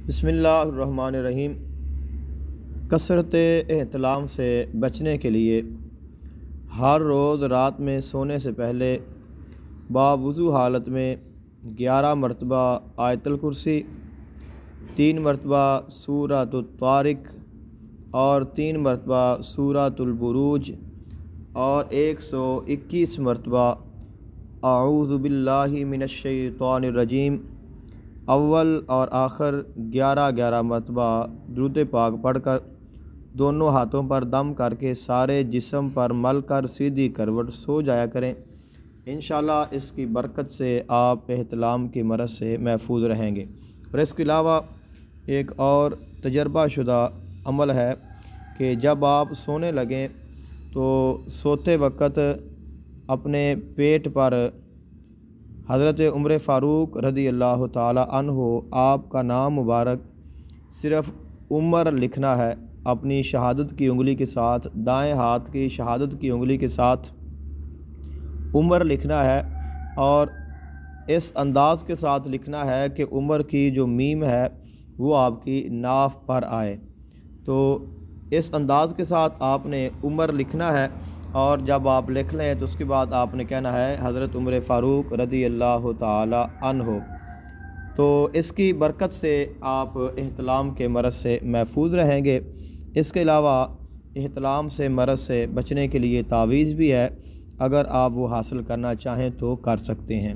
बिस्मिल्लाहिर्रहमानिर्रहीम। कसरत एहतलाम से बचने के लिए हर रोज़ रात में सोने से पहले बावुज़ू हालत में 11 मरतबा आयतुल कुर्सी, 3 मरतबा सूरतुत तारिक और 3 मरतबा सूरतुल बुरूज और 121 मरतबा आऊज़ु बिल्लाहि मिनश शैतानिर रजीम अव्वल और आखिर 11-11 मरतबा दुरूद पाक पढ़कर दोनों हाथों पर दम करके सारे जिस्म पर मल कर सीधी करवट सो जाया करें। इंशाअल्लाह इसकी बरकत से आप एहतलाम की मरज़ से महफूज रहेंगे। और इसके अलावा एक और तजर्बा शुदा अमल है कि जब आप सोने लगें तो सोते वक्त अपने पेट पर हज़रत उमर फ़ारूक रज़ी अल्लाह ताला अन्हो आपका नाम मुबारक सिर्फ़ उमर लिखना है। अपनी शहादत की उंगली के साथ, दाएं हाथ की शहादत की उंगली के साथ उमर लिखना है और इस अंदाज़ के साथ लिखना है कि उमर की जो मीम है वो आपकी नाफ पर आए। तो इस अंदाज़ के साथ आपने उमर लिखना है और जब आप लिख लें तो उसके बाद आपने कहना है हज़रत उमर फ़ारूक रज़ी अल्लाह ताला अन्हो। तो इसकी बरकत से आप एहतलाम के मरज़ से महफूज रहेंगे। इसके अलावा एहतलाम से मरज़ से बचने के लिए तावीज़ भी है, अगर आप वो हासिल करना चाहें तो कर सकते हैं।